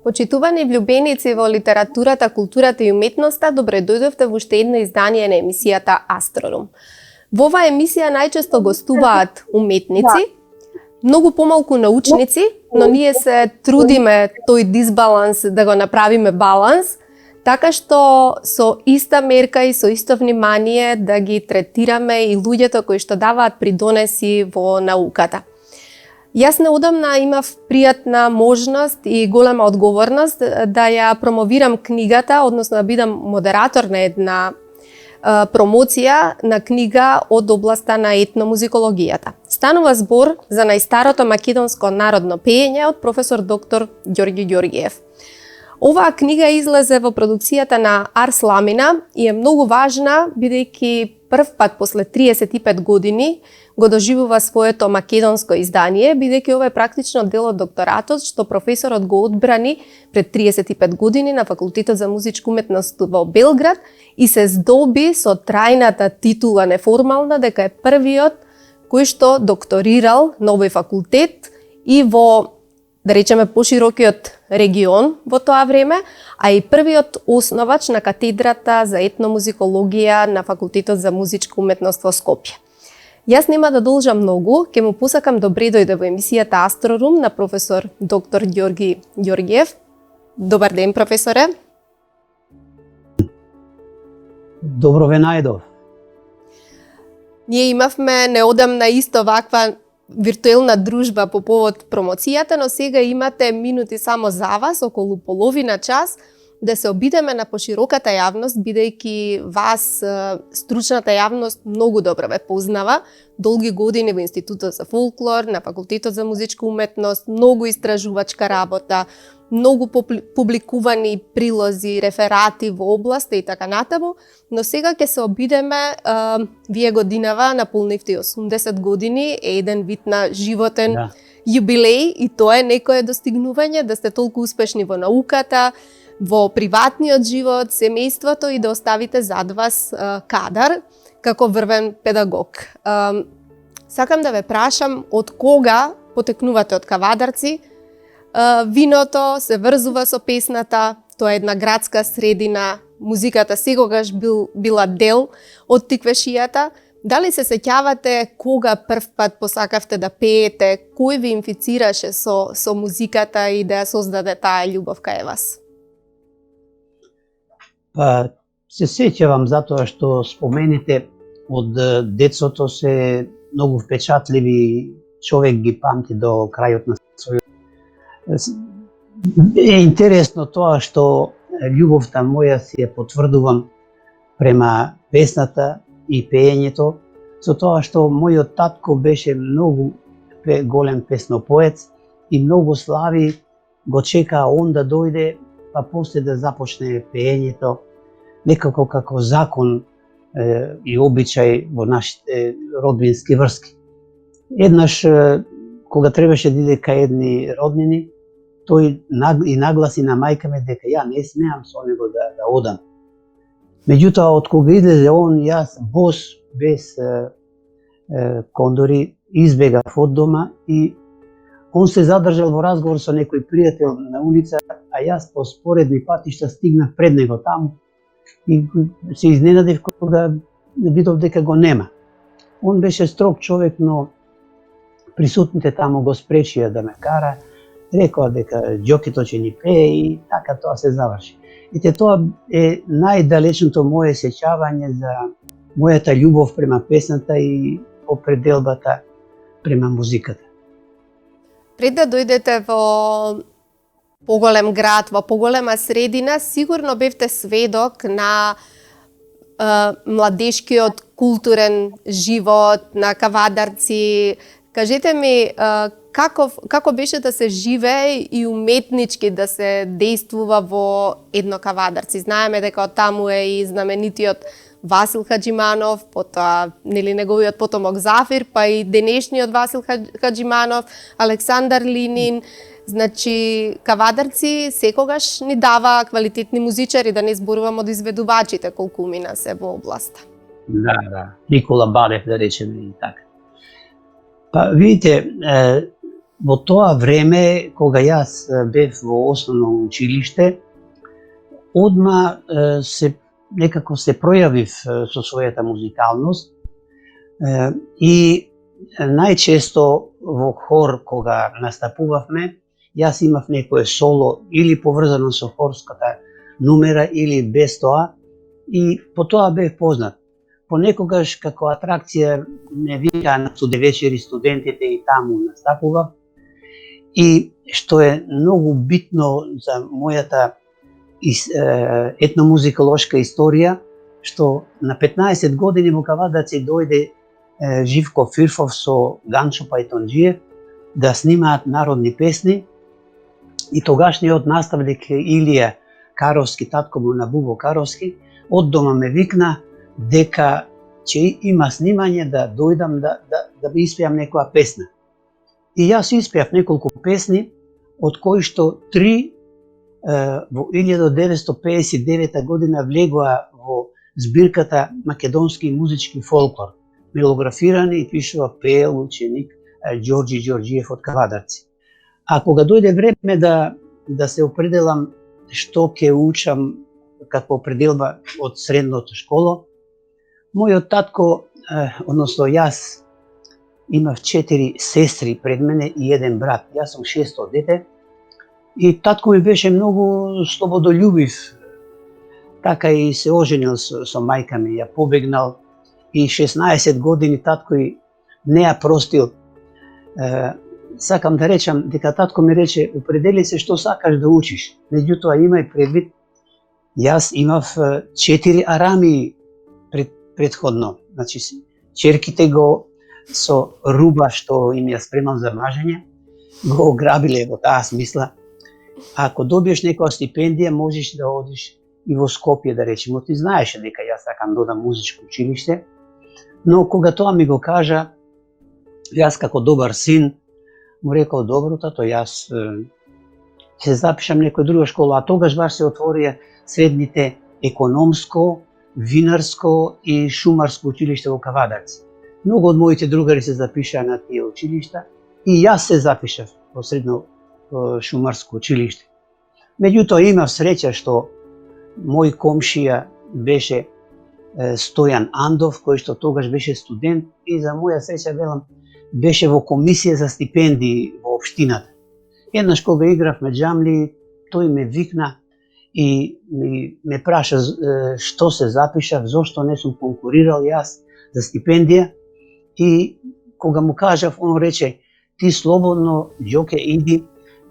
Почитувани влюбеници во литературата, културата и уметноста, добре дојдовте во уште едно издание на емисијата Астрорум. Во оваа емисија најчесто гостуваат уметници, многу помалку научници, но ние се трудиме тој дисбаланс да го направиме баланс, така што со иста мерка и со исто внимание да ги третираме и луѓето кои што даваат придонеси во науката. Јас неодамна имав пријатна можност и голема одговорност да ја промовирам книгата, односно да бидам модератор на една промоција на книга од областа на етномузикологијата. Станува збор за најстарото македонско народно пеење од професор доктор Ѓорги Ѓоргиев. Оваа книга излезе во продукцијата на Арс Ламина и е многу важна, бидејќи прв пат после 35 години го доживува своето македонско издание, бидејќи ова е практично дел од докторатот што професорот го одбрани пред 35 години на Факултетот за музичка уметност во Белград и се здоби со трајната титула неформална дека е првиот кој што докторирал на овој факултет и во, да речеме, поширокиот регион во тоа време, а и првиот основач на катедрата за етномузикологија на Факултетот за музичка уметност во Скопје. Јас нема да должам многу, ќе му посакам добре дојде во емисијата Астрорум на професор доктор Ѓорги Ѓоргиев. Добар ден, професоре. Добро ве најдов. Ние имавме неодамна исто ваква виртуелна дружба по повод промоцијата, но сега имате минути само за вас, околу половина час, да се обидеме на пошироката јавност, бидејќи вас, стручната јавност, многу добро ве познава. Долги години во Институтот за фолклор, на Факултетот за музичка уметност, многу истражувачка работа, многу публикувани прилози, реферати во областа и така натаму, но сега ќе се обидеме, вие годинава наполнивте 80 години, е еден вид на животен јубилеј и тоа е некое достигнување, да сте толку успешни во науката, во приватниот живот, семејството и да оставите зад вас кадар како врвен педагог. Сакам да ве прашам од кога потекнувате од Кавадарци? Виното се врзува со песната, тоа е една градска средина, музиката секогаш била дел од тиквешијата. Дали се сеќавате кога прв пат посакавте да пеете, кој ви инфицираше со музиката и да ја создаде таа љубов кај вас? Па, се сеќавам затоа што спомените од децото се многу впечатливи, човек ги памти до крајот на својот. Е интересно тоа што љубовта моја си ја потврдувам према песната и пеењето, со тоа што мојот татко беше многу голем песнопоец и многу слави го чекаа он да дојде, па после да започне пеењето, некако како закон и обичај во нашите родбински врски. Еднаш, кога требаше да иде кај едни роднини, тој и нагласи на мајка ми дека ја не смеам со него да одам. Меѓутоа, од кога излезе он, јас бос, без кондори, избегав од дома и он се задржал во разговор со некој пријател на улица, а јас по споредни патишта стигнав пред него таму и се изненадив кога видов дека го нема. Он беше строг човек, но присутните таму го спречија да ме кара, рекоа дека џокито ќе ни пее и така тоа се заврши. Ете, тоа е најдалечното мое сеќавање за мојата љубов према песната и определбата према музиката. Пред да дојдете во поголем град, во поголема средина, сигурно бевте сведок на младешкиот културен живот, на кавадарци. Кажете ми, како беше да се живее и уметнички да се дејствува во едно кавадарци? Знаеме дека од таму е и знаменитиот Васил Хаџиманов, потоа неговиот потомок Зафир, па и денешниот Васил Хаџиманов, Александар Линин. Значи, кавадарци секогаш ни дава квалитетни музичари, да не зборувам од изведувачите колку умина се во областа. Да. Никола Бадев, да речеме и така. Па, видите, во тоа време, кога јас бев во основно училиште, одма некако се пројавив со својата музикалност и најчесто во хор кога настапувавме, јас имав некое соло или поврзано со хорската нумера или без тоа и по тоа бев познат. Понекогаш како атракција ме викаа на студевечери студентите и таму настапував. И што е многу битно за мојата етномузиколошка историја, што на 15 години во кавадарци дојде Живко Фирфов со Ганчо Пајтонџиев да снимаат народни песни и тогашниот наставник Илија Каровски, татко му на Бубо Каровски, од дома ме викна дека ќе има снимање да дојдам да би испеам некоја песна. И јас испеав неколку песни, од кои што 3 во 1959 година влегоа во збирката Македонски музички фолклор, мелографирани и пишува пеел ученик Ѓорѓи Ѓорѓиев од Кавадарци. А кога дојде време да се определам што ќе учам како определба од средното школо, мојот татко, односно јас, имав 4 сестри пред мене и 1 брат. Јас сум 6-то дете и татко ми беше многу слободолюбив. Така и се оженил со мајка ми, ја побегнал и 16 години татко и не ја простил. Сакам да речам дека татко ми рече, определи се што сакаш да учиш. Меѓутоа имај предвид, јас имав 4 арамии предходно. Значи, черките го со руба што им ја спремам за мажење, го ограбиле во таа смисла. Ако добиеш некоја стипендија, можеш да одиш и во Скопје, да речеме. Ти знаеше дека јас сакам да одам музичко училиште, но кога тоа ми го кажа, јас како добар син, му рекол, добро, тато, јас ќе запишам некоја друга школа, а тогаш баш се отворија средните економско, винарско и шумарско училиште во Кавадарци. Многу од моите другари се запишаа на тие училишта и јас се запишав во средно шумарско училиште. Меѓутоа имав среќа што мој комшија беше Стојан Андов, кој што тогаш беше студент и за моја среќа, велам, беше во комисија за стипендии во општината. Еднаш кога игравме џамли, тој ме викна и ме праша што се запишав, зошто не сум конкурирал јас за стипендија. И кога му кажав, он рече, ти слободно, Ѓоке, иди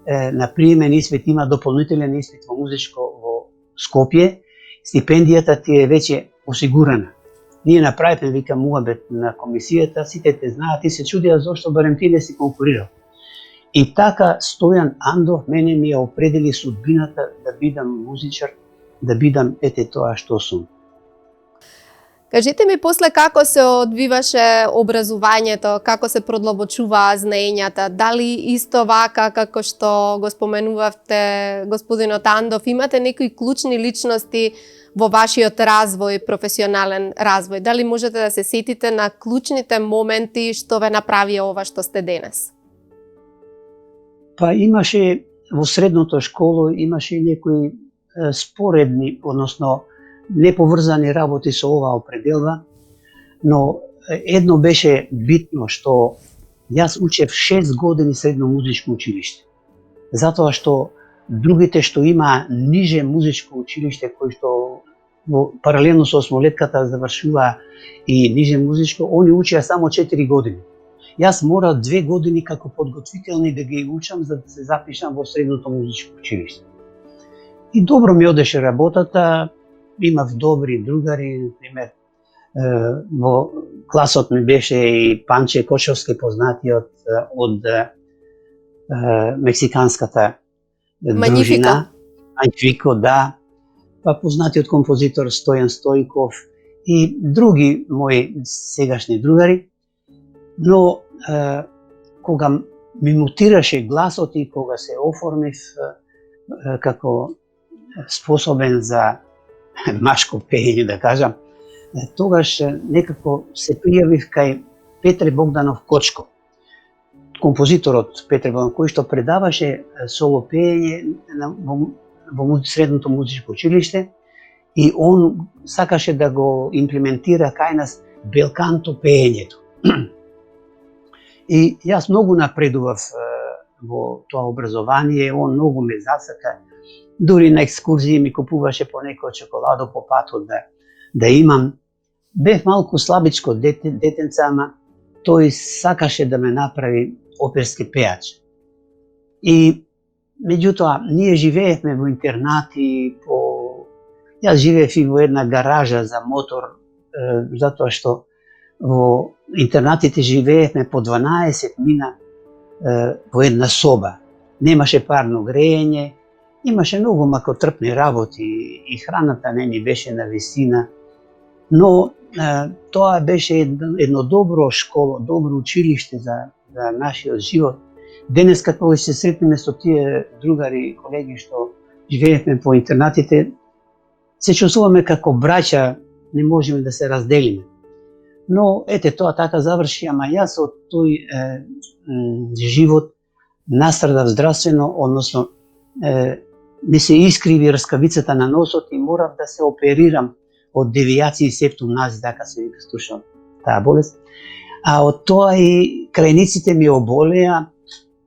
на приемен испит, има дополнителен испит во музичко во Скопје, стипендијата ти е веќе осигурана. Ние направивме, викам, муабет на комисијата, сите те знаат и се чудија зошто барем ти не си конкурирал. И така Стојан Андов мене ми ја определи судбината да бидам музичар, да бидам ете тоа што сум. Кажете ми после како се одвиваше образувањето, како се продлабочуваа знаењата, дали исто вака како што го споменувавте господинот Андов, имате некои клучни личности во вашиот развој, професионален развој? Дали можете да се сетите на клучните моменти што ве направија ова што сте денес? Па имаше во средното школо, имаше некои споредни, односно неповрзани работи со оваа определба, но едно беше битно, што јас учев 6 години средно музичко училиште. затоа што другите што има ниже музичко училиште, кои што паралелно со осмолетката завршува и ниже музичко, они учеа само 4 години. Јас мора 2 години како подготвителни да ги учам за да се запишам во средното музичко училиште. И добро ми одеше работата, имав добри другари, например, во класот ми беше и Панче Кочовски, познатиот од мексиканската дружина. Магнифико, да. Па познатиот композитор Стојан Стојков и други мои сегашни другари. Но кога ми мутираше гласот и кога се оформив како способен за машко пеење, да кажам, тогаш некако се пријавив кај Петре Богданов Кочко, композиторот Петре Богданов, кој што предаваше соло пеење во средното музичко училиште, и он сакаше да го имплементира кај нас белканто пеењето. И јас многу напредував во тоа образование, он многу ме засака. Дури на екскурзии ми купуваше по некој чоколадо по патот да имам. Бев малку слабичко детенце, ама тој сакаше да ме направи оперски пеач. И меѓутоа, ние живеевме во интернати, јас живеев и во една гаража за мотор, затоа што во интернатите живеевме по 12 мина во една соба. Немаше парно грејење, имаше многу макотрпни работи и храната не ни беше на висина, но тоа беше едно добро школо, добро училиште за нашиот живот. Денеска кога се сретнеме со тие другари и колеги што живеевме по интернатите, се чувствуваме како браќа, не можеме да се разделиме. Но ете, тоа така заврши, ама јас од тој живот настрадав здравствено, односно ми се искриви рскавицата на носот и морав да се оперирам од девијации септум нази, така се вика слушам таа болест. А од тоа и крајниците ми оболеа,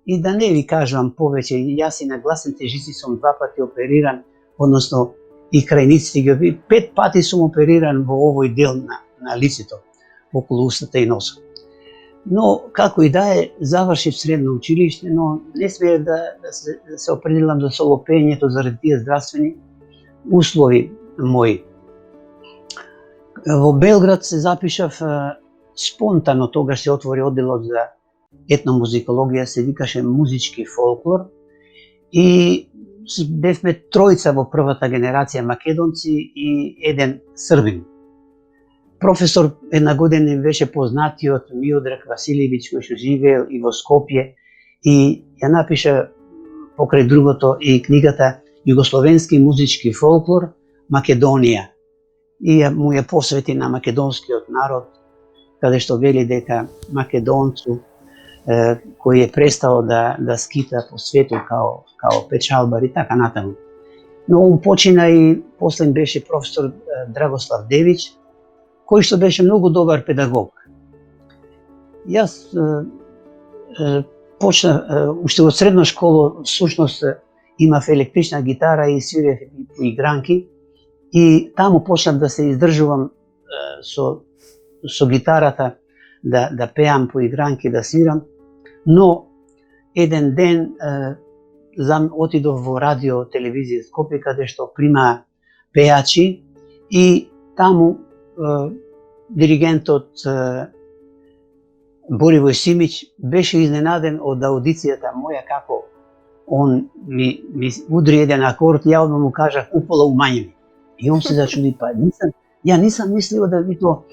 и да не ви кажувам повеќе, јас и на гласните жици сум 2 пати опериран, односно и крајниците ги 5 пати сум опериран во овој дел на лицето, околу устата и носот. Но, како и да е, завршив средно училиште, но не смеев да се определам за соло пеењето заради тие здравствени услови мои. Во Белград се запишав спонтано, тогаш се отвори одделот за етномузикологија, се викаше музички фолклор, и бевме тројца во првата генерација македонци и еден србин. Професор една година беше познатиот Миодраг Василевиќ, кој што живеел и во Скопје, и ја напиша покрај другото и книгата Југословенски музички фолклор Македонија, и му ја посвети на македонскиот народ, каде што вели дека македонцу кој е престал да скита по светот као печалбар и така натаму. Но он почина и после беше професор Драгослав Девиќ, кој што беше многу добар педагог. Јас почна уште од средна школа, всушност имав електрична гитара и свирев по игранки, и таму почнав да се издржувам со гитарата, да пеам по игранки, да свирам. Но еден ден отидов во радио телевизија Скопје, каде што прима пеачи, и таму диригентот Боривој Симиќ беше изненаден од аудицијата моја, како он ми удри еден акорд, ја одма му кажах упола умањи. И он се зачуди, па ја нисам мислил да ви то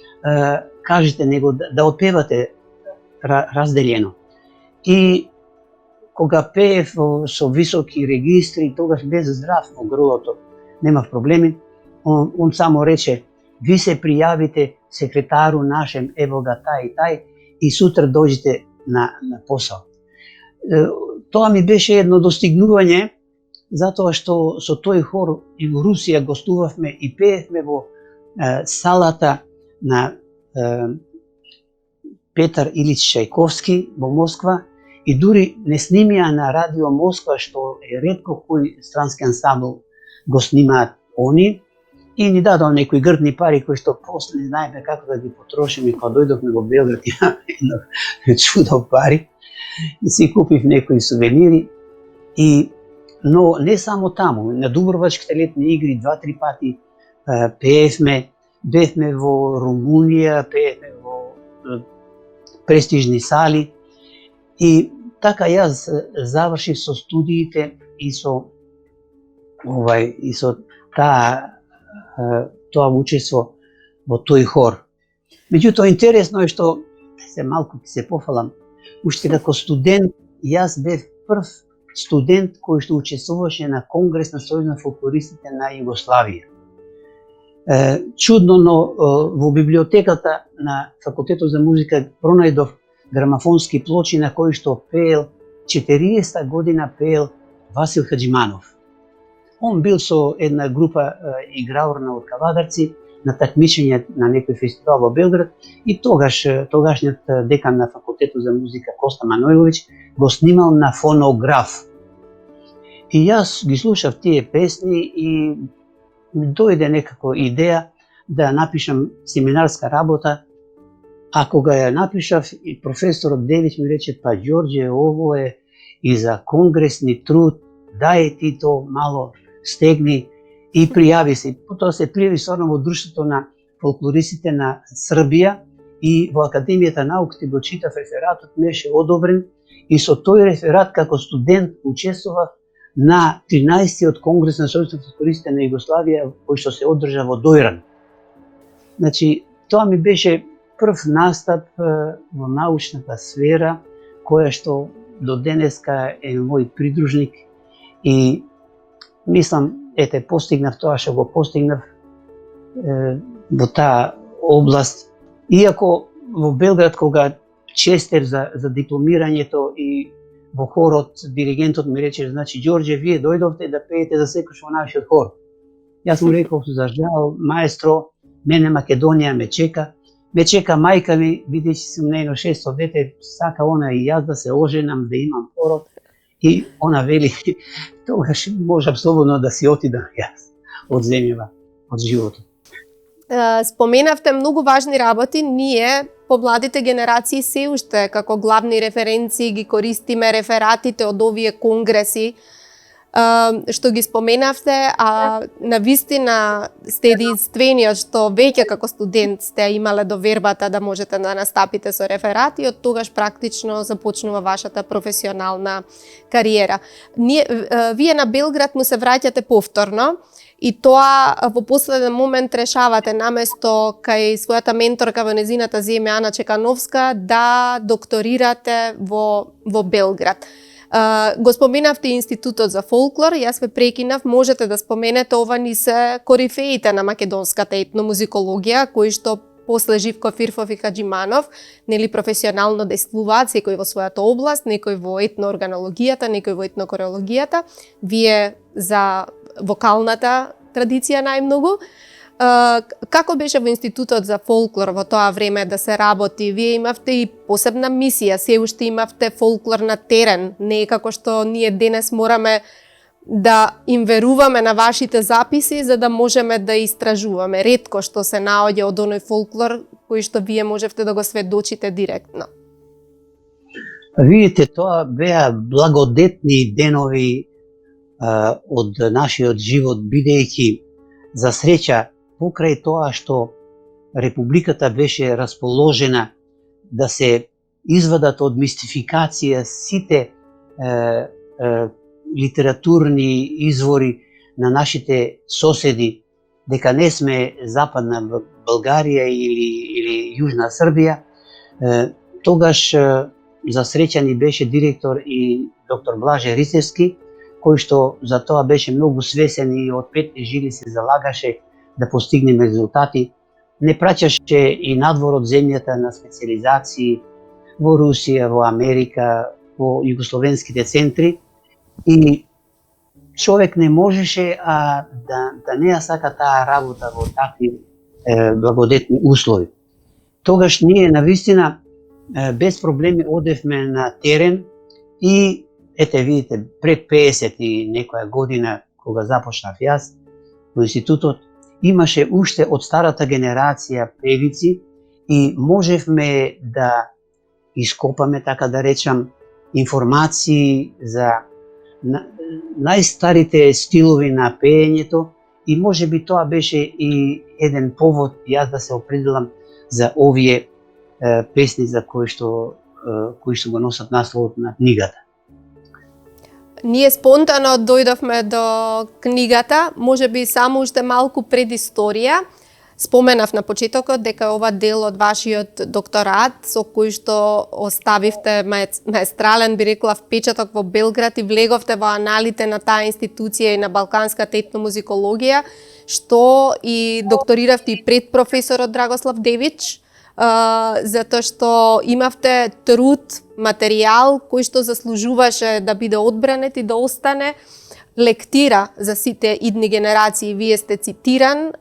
кажете, него да отпевате разделено. И кога пеев со високи регистри, тогаш без здрав во грлото, немав проблеми, он само рече: ви се пријавите секретару нашем, ево га тај и тај, и сутра доđите на посал. Тоа ми беше едно достигнување, затоа што со тој хор и во Русија гостувавме и пеевме во салата на Петар Илиќ Чајковски во Москва, И дури не снимија на Радио Москва, што е ретко кој странски ансамбл го снимаат они, и ни дадол некои грдни пари кои што после не знаеме како да ги потрошиме. Кога дојдовме во Белград имаме едно чудо пари и си купив некои сувенири. Но не само таму, на Дубровачките летни игри 2-3 пати пеевме, бевме во Румунија, пеевме во престижни сали. И така јас завршив со студиите и со тоа учество во тој хор. Меѓутоа интересно е што се малку се пофалам. Уште како студент јас бев прв студент кој што учествуваше на Конгрес на Сојуз на фолклористите на Југославија. Чудно, но во библиотеката на Факултетот за музика пронајдов грамафонски плочи на кои што пеел 40 година пеел Васил Хаџиманов. Он бил со една група играурна од Кавадарци на такмичење на некој фестивал во Белград и тогашниот декан на Факултетот за музика Коста Манојловиќ го снимал на фонограф. И јас ги слушав тие песни и ми дојде некако идеја да напишам семинарска работа. А кога ја напишав, и професорот Девич ми рече: па Ѓорѓе, ово е и за конгресни труд, дај ти то мало стегни и пријави се. Потоа се пријави стварно во Друштвото на фолклористите на Србија и во Академијата науките го читав рефератот, ми беше одобрен и со тој реферат како студент учествував на 13-тиот конгрес на Сојузот на фолклористите на Југославија, кој што се одржа во Дојран. Значи, тоа ми беше прв настап во научната сфера, која што до денеска е мој придружник и мислам, постигнав тоа што го постигнав во таа област. Иако во Белград, кога честев за дипломирањето и во хорот, диригентот ми рече: значи, Ѓорѓе, вие дојдовте да пеете за секој во нашиот хор. Јас му реков: за жал, маестро, мене Македонија ме чека. Ме чека мајка ми, бидејќи сум нејно 600 дете, сака она и јас да се оженам, да имам пород. И она вели: тогаш можам слободно да си отидам јас од земјава, од животот. Споменавте многу важни работи. Ние, помладите генерации, се уште како главни референции ги користиме рефератите од овие конгреси што ги споменавте, а навистина сте единствени што веќе како студент сте имале довербата да можете да настапите со реферати, од тогаш практично започнува вашата професионална кариера. Вие на Белград му се враќате повторно и тоа во последен момент решавате наместо кај својата менторка во незината земја Ана Чекановска да докторирате во Белград. Го споменавте Институтот за фолклор, јас ве прекинав, можете да споменете, ова ни се корифеите на македонската етномузикологија, кои што после Живко Фирфов и Хаџиманов, нели професионално действуваат, секој во својата област, некој во етноорганологијата, некој во етнокорологијата, вие за вокалната традиција најмногу. Како беше во Институтот за фолклор во тоа време да се работи? Вие имавте и посебна мисија, се уште имавте фолклор на терен, не е како што ние денес мораме да им веруваме на вашите записи за да можеме да истражуваме. Ретко што се наоѓа од оној фолклор кој што вие можевте да го сведочите директно. Видите, тоа беа благодетни денови од нашиот живот, бидејќи за среќа покрај тоа што Републиката беше расположена да се извадат од мистификација сите литературни извори на нашите соседи, дека не сме Западна Българија или Јужна Србија, тогаш за среќа ни беше директор и доктор Блаже Рицевски, кој што за тоа беше многу свесен и од петни жили се залагаше да постигнеме резултати. Не праќаше и надвор од земјата на специализации во Русија, во Америка, во југословенските центри и човек не можеше да не ја сака таа работа во такви благодетни услови. Тогаш ние навистина без проблеми одевме на терен И ете видите, пред 50 и некоја година кога започнав јас во институтот, имаше уште од старата генерација певици и можевме да ископаме, така да речам, информации за најстарите стилови на пеењето и можеби тоа беше и еден повод јас да се определам за овие песни за кои што го носат насловот на книгата. Ние спонтано дојдовме до книгата, можеби само уште малку предисторија. Споменав на почетокот дека ова дел од вашиот докторат со кој што оставивте маестрален, би рекла, впечаток во Белград и влеговте во аналите на таа институција и на балканската етномузикологија, што и докториравте и пред професорот Драгослав Девич, затоа што имавте труд, материјал кој што заслужуваше да биде одбранет и да остане лектира за сите идни генерации. Вие сте цитиран,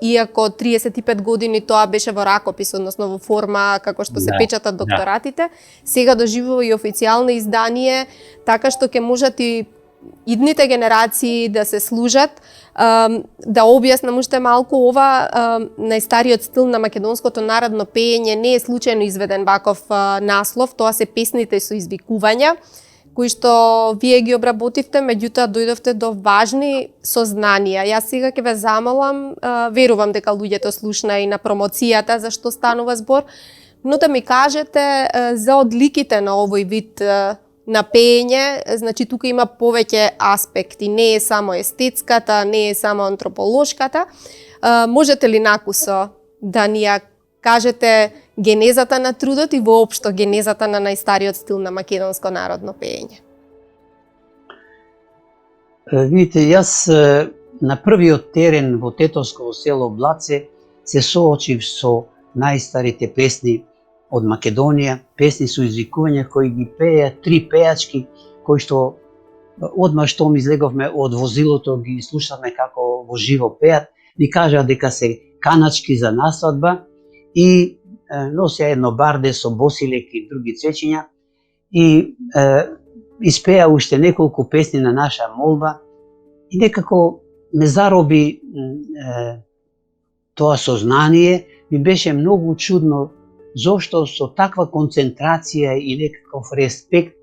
иако 35 години тоа беше во ракопис, односно во форма како што се печатат докторатите. Сега доживува и официјално издание, така што ќе можат и идните генерации да се служат. Да објаснам уште малку, ова најстариот стил на македонското народно пеење не е случајно изведен ваков наслов, тоа се песните со извикувања, кои што вие ги обработивте, меѓутоа дојдовте до важни сознанија. Јас сега ќе ве замолам, верувам дека луѓето слушна и на промоцијата за што станува збор, но да ми кажете за одликите на овој вид на пеење. Значи тука има повеќе аспекти, не е само естетската, не е само антрополошката. Можете ли накусо да ни ја кажете генезата на трудот и воопшто генезата на најстариот стил на македонско народно пеење? Видите, јас на првиот терен во Тетовско село Блаце се соочив со најстарите песни од Македонија, песни со извикувања кои ги пееат три пеачки, кои што одма штом излеговме од возилото ги слушавме како во живо пеат, ни кажаа дека се каначки за насвадба и носеа едно барде со босилек и други цвечиња и испеа уште неколку песни на наша молба и некако ме зароби тоа сознание. Ми беше многу чудно зошто со таква концентрација и некаков респект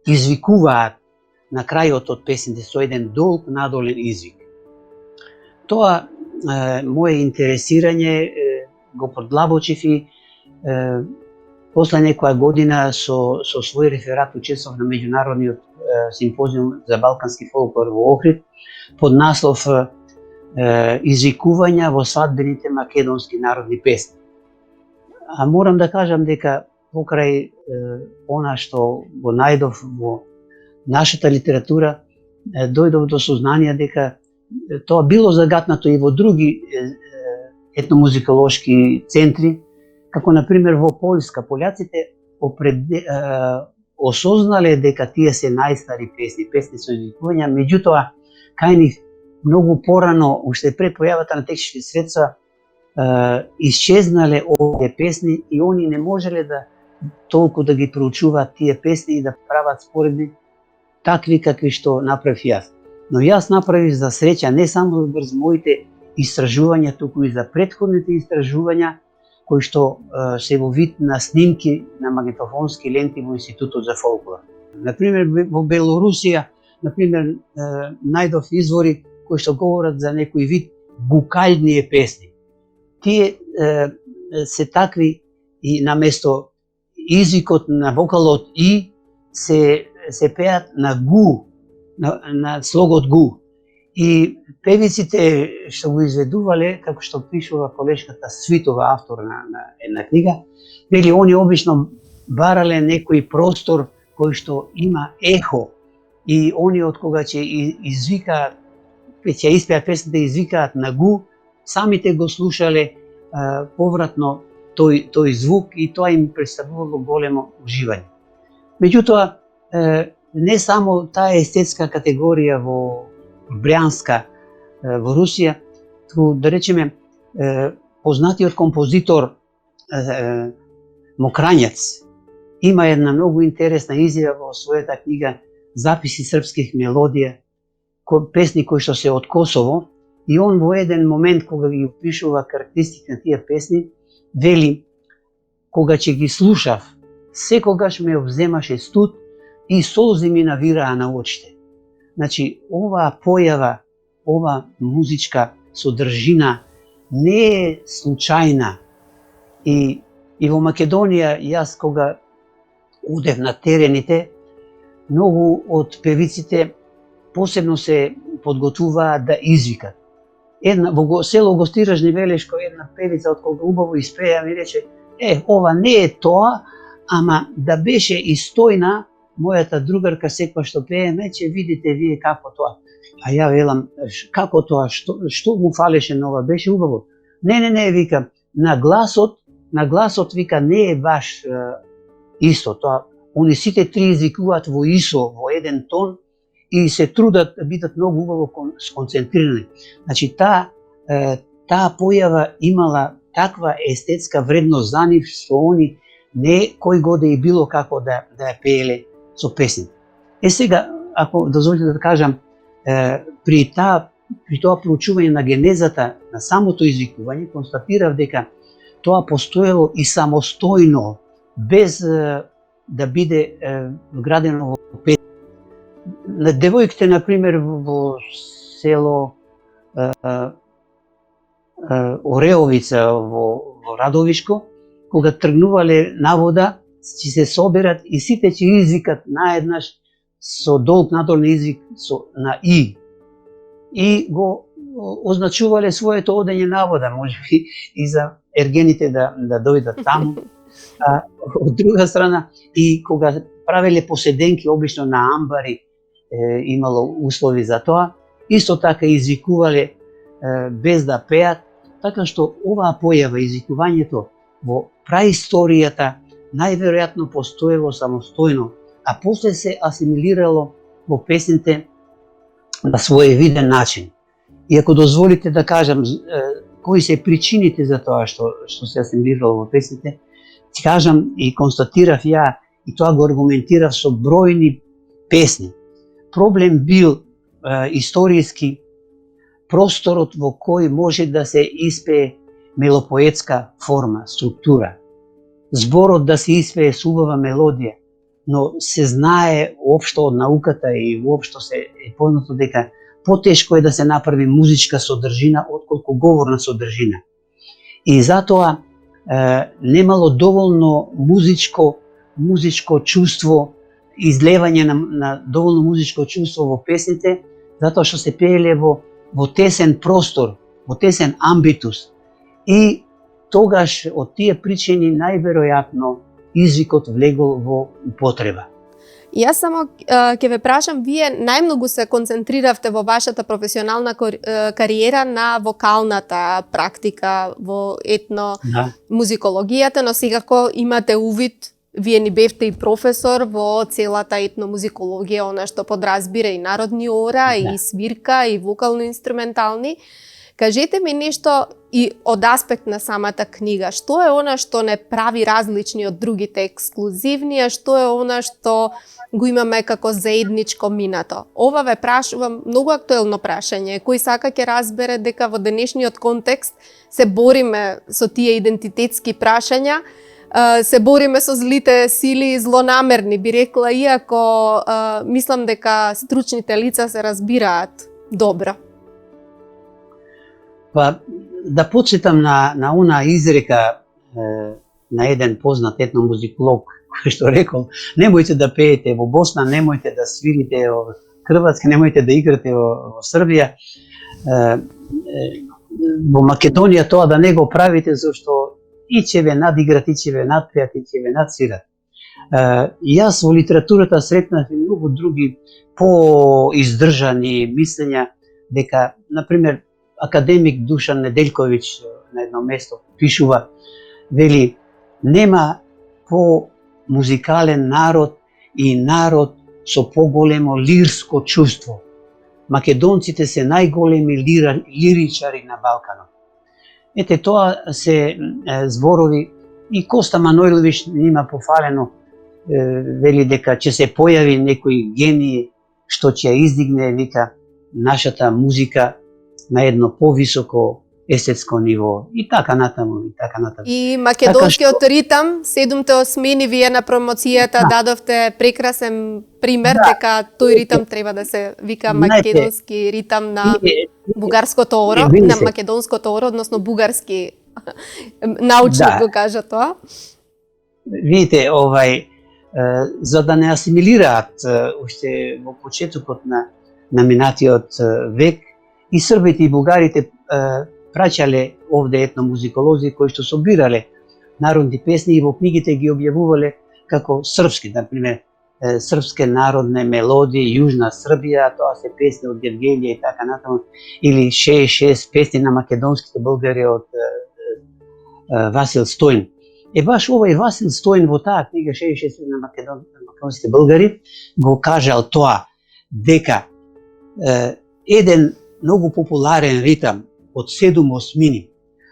извикуваат на крајот од песните со еден долг надолен извик. Тоа моje интересирање го продлабочив и после некоја година со свој реферат учествував на меѓународниот симпозиум за балкански фолклор во Охрид под наслов Извикувања во свадбените македонски народни песни. А морам да кажам дека покрај она што го најдов во нашата литература, дојдов до сознание дека тоа било загатнато и во други етномузиколошки центри, како например во Полска. Пољаците осознале дека тие се најстари песни, песни со извикувања, меѓутоа кај нив многу порано, уште пред појавата на текстични средства, исчезнале овие песни и они не можеле да толку да ги проучуваат тие песни и да прават споредни такви какви што направив јас. Но јас направив за среќа не само врз моите истражувања, туку и за претходните истражувања кои што се во вид на снимки на магнитофонски ленти во Институтот за фолклор. Например, во Белорусија, најдов извори кои што говорат за некој вид букални песни. Тие се такви и наместо извикот на вокалот и се пеат на гу, на слогот гу. И певиците што го изведувале, како што пишува колешката Свитова, автор на една книга, вели они обично барале некој простор кој што има ехо и они од кога ќе извикаат, ќе испеат песните, извикаат на гу, самите го слушале повратно тој звук и тоа им представувало големо уживање. Меѓутоа, не само таа естетска категорија во Брянска, во Русија, туку да речеме познатиот композитор Мокранец, има една многу интересна изјава во својата книга Записи српских мелодија, песни кои што се од Косово, и он во еден момент кога ги опишува карактеристики на тие песни, вели: кога ќе ги слушав, секогаш ме обземаше студ и солзи ми навираа на очите. Значи, оваа појава, ова музичка содржина не е случајна. И во Македонија, јас кога одев на терените, многу од певиците посебно се подготвуваат да извикат. Во село Гостиражни Велешко една певица од кога убаво испеја ми рече: ова не е тоа, ама да беше истојна мојата другарка секоја што пее, ќе видите вие како тоа. А ја велам: како тоа, што му фалеше на ова, беше убаво. Не, вика, на гласот вика не е баш исто тоа. Они сите три извикуваат во ИСО, во еден тон, и се трудат да бидат многу убаво сконцентрирани. Значи, таа појава имала таква естетска вредност за нив, што они не кој го да и било како да ја пееле со песни. Сега, ако дозволите да кажам, при тоа проучување на генезата на самото извикување, констатирав дека тоа постоело и самостојно, без да биде вградено во песни. Девојките, например, во село Ореовица во Радовишко, кога тргнувале на вода, ќе се соберат и сите ќе извикат наеднаш со долг надолу извик на И. И го означувале своето одење на вода, можеби и за ергените да дојдат таму. Од друга страна, и кога правеле поседенки, обично на амбари, имало услови за тоа, исто така извикувале без да пеат, така што оваа појава, извикувањето во праисторијата најверојатно постоело самостојно, а после се асимилирало во песните на своевиден начин. И ако дозволите да кажам кои се причините за тоа што се асимилирало во песните, ќе кажам и констатирав ја, и тоа го аргументирав со бројни песни. Проблем бил историски просторот во кој може да се испее мелопоетска форма, структура. Зборот да се испее со убава мелодија, но се знае општо од науката и воопшто се е познато дека потешко е да се направи музичка содржина отколку говорна содржина. И затоа немало доволно музичко чувство, излевање на доволно музичко чувство во песните, затоа што се пееле во тесен простор, во тесен амбитус. И тогаш од тие причини најверојатно извикот влегол во употреба. Јас само ќе ве прашам, вие најмногу се концентриравте во вашата професионална кариера на вокалната практика во етномузикологијата, но секако имате увид, вие ни бевте и професор во целата етномузикологија, она што подразбира и народни ора, и свирка, и вокално-инструментални. Кажете ми нешто и од аспект на самата книга. Што е она што не прави различни од другите ексклузивни, а што е она што го имаме како заедничко минато? Ова ве прашувам, многу актуелно прашање. Кој сака ќе разбере дека во денешниот контекст се бориме со тие идентитетски прашања, се бориме со злите сили, злонамерни, би рекла, иако мислам дека стручните лица се разбираат добро. Па, да подсетам на она изрека на еден познат етномузиколог, кој што рекол: немојте да пеете во Босна, немојте да свирите во Хрватска, немојте да играте во Србија. Во Македонија тоа да не го правите, зашто и ќе ве надиграт, и ќе ве надпеат, и ќе ве надсвират. Јас во литературата сретнав и многу други поиздржани мислења дека, например, академик Душан Неделковиќ на едно место пишува, вели: нема по-музикален народ и народ со поголемо лирско чувство. Македонците се најголеми лиричари на Балканот. Ете, тоа се зборови и Коста Манојловиќ има пофалено вели дека ќе се појави некој гений што ќе ја издигне, вика, нашата музика на едно повисоко естетско ниво и така натаму, и така натаму. И македонскиот ритам, 7-8, вие на промоцијата дадовте прекрасен пример дека тој ритам треба да се вика македонски ритам на бугарското оро, на македонското оро, односно бугарски научник го кажа тоа. Видите, за да не асимилираат уште во почетокот на минатиот век, и србите и бугарите праќале овде етномузиколози кои што собирале народни песни и во книгите ги објавувале како српски, например, српске народне мелодии, Јужна Србија, тоа се песни од Гергелија и така натаму, или 66 песни на македонските българи од Васил Стојн. Баш овој Васил Стојн во таа книга 66 на македонските българи го кажал тоа, дека еден многу популарен ритам од 7/8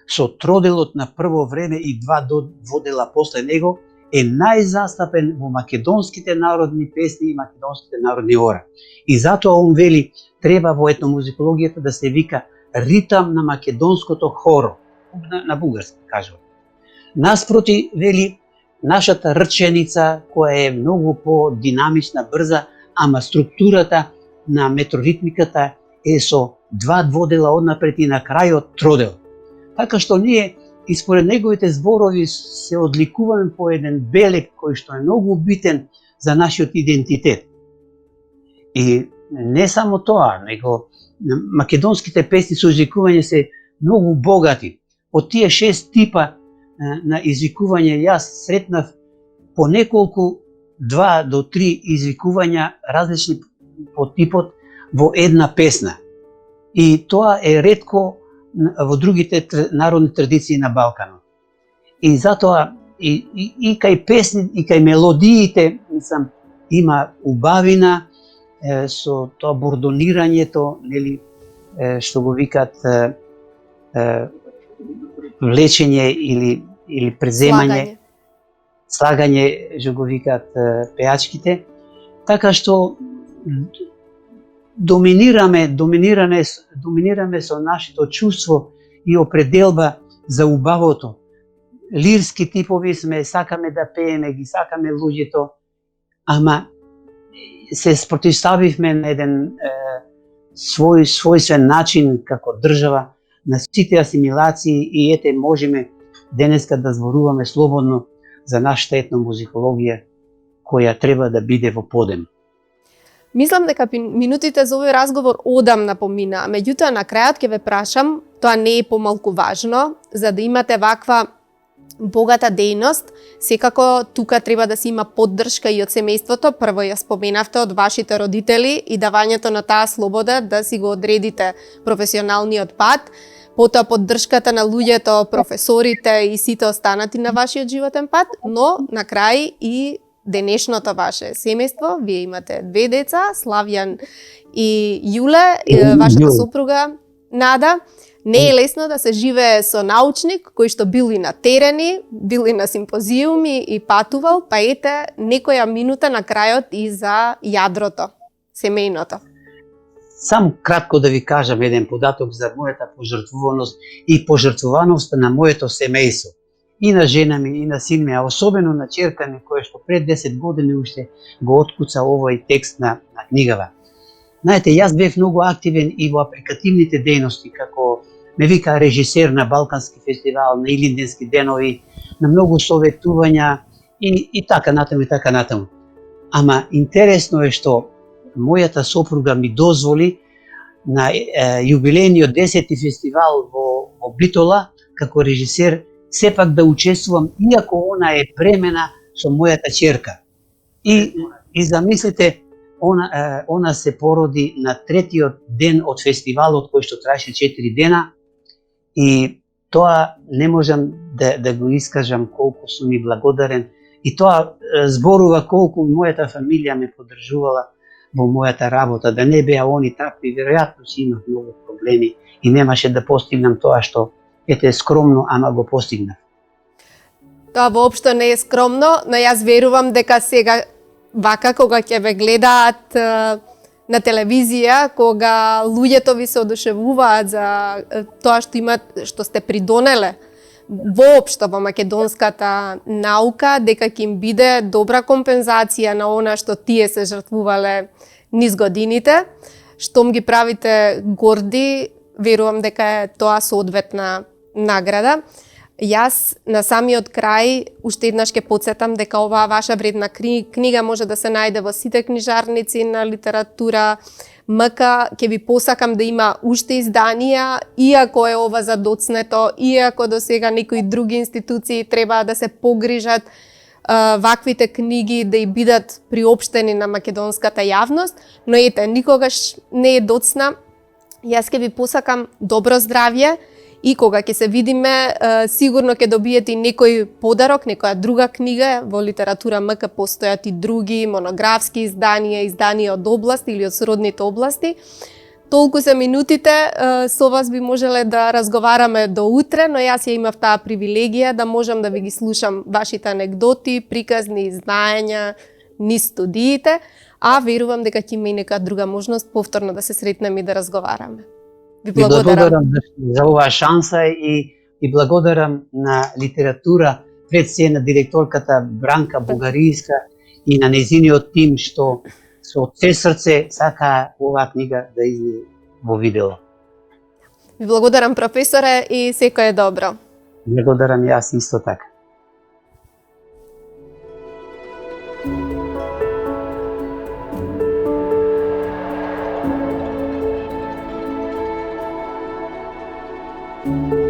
со троделот на прво време и 2 дводела после него е најзастапен во македонските народни песни и македонските народни ора. И затоа он вели, треба во етномузикологијата да се вика ритам на македонското хоро, на бугарски кажува. Наспроти, вели, нашата рченица, која е многу по-динамична, брза, ама структурата на метроритмиката е со 2 дводела однапред и на крајот тродел. Така што ние, и според неговите зборови, се одликуваме по еден белег кој што е многу битен за нашиот идентитет. И не само тоа, него македонските песни со извикување се многу богати. Од тие 6 типа на извикување јас сретнав по неколку 2 до 3 извикувања различни по типот во една песна. И тоа е ретко во другите народни традиции на Балканот. И затоа и кај песни, и кај мелодиите, мислам, има убавина со тоа бордонирањето, нели, што го викаат влечење или преземање, слагање, што го викаат пеачките, така што доминираме со нашето чувство и определба за убавото. Лирски типови сме, сакаме да пееме, ги сакаме луѓето, ама се спротивставивме на еден својствен начин како држава на сите асимилации и ете можеме денеска да зборуваме слободно за нашата етномузикологија која треба да биде во подем. Мислам дека минутите за овој разговор одамна поминаа, меѓутоа на крајот ќе ве прашам, тоа не е помалку важно, за да имате ваква богата дејност, секако тука треба да се има поддршка и од семејството. Прво ја споменавте од вашите родители и давањето на таа слобода да си го одредите професионалниот пат, потоа поддршката на луѓето, професорите и сите останати на вашиот животен пат, но на крај и денешното ваше семејство. Вие имате 2 деца, Славјан и Јуле, вашата сопруга Нада. Не е лесно да се живее со научник кој што бил и на терени, бил и на симпозиуми и патувал, па ете некоја минута на крајот и за јадрото, семејното. Само кратко да ви кажам еден податок за мојата пожртвуваност и пожртвуваноста на моето семејство. И на жена ми, и на син ми, а особено на ќерка ми, која што пред 10 години уште го откуца овој текст на книгава. Знаете, јас бев многу активен и во апликативните дејности, како ме вика режисер на Балкански фестивал, на Илинденски денови, на многу советувања и така натаму и така натаму. Ама интересно е што мојата сопруга ми дозволи на јубилејниот 10-ти фестивал во Битола како режисер сепак да учествувам, иако она е бремена со мојата ќерка. И замислите, она се породи на 3-тиот ден од фестивалот кој што траеше 4 дена и тоа не можам да го искажам колку сум ми благодарен и тоа зборува колку мојата фамилија ме поддржувала во мојата работа. Да не беа они такви, веројатно си имав многу проблеми и немаше да постигнам тоа што ете скромно, ама го постигнав. Тоа воопшто не е скромно, но јас верувам дека сега вака кога ќе ве гледаат на телевизија, кога луѓето ви се одушевуваат за тоа што сте придонеле воопшто во македонската наука, дека ќе им биде добра компензација на она што тие се жртвувале низ годините, штом ги правите горди, верувам дека е тоа соодветна награда. Јас на самиот крај уште еднаш ќе потсетам дека оваа ваша вредна книга може да се најде во сите книжарници на литература МК. Ќе ви посакам да има уште изданија, иако е ова задоцнето, иако до сега некои други институции треба да се погрижат ваквите книги да и бидат приопштени на македонската јавност, но ете, никогаш не е доцна. Јас ќе ви посакам добро здравје и кога ќе се видиме, сигурно ќе добиете и некој подарок, некоја друга книга. Во литература МК постојат и други монографски изданија од области или од сродните области. Толку се минутите, со вас би можеле да разговараме до утре, но јас ја имав таа привилегија да можам да ви ги слушам вашите анегдоти, приказни, знаења, низ студиите, а верувам дека ќе има и нека друга можност повторно да се сретнеме и да разговараме. Ви благодарам за оваа шанса и благодарам на литература, пред се на директорката Бранка Бугарийска и на незиниот тим што со се срце сака оваа книга да излезе во видео. Ви благодарам, професоре, и секое добро. Благодарам јас исто така. Thank you.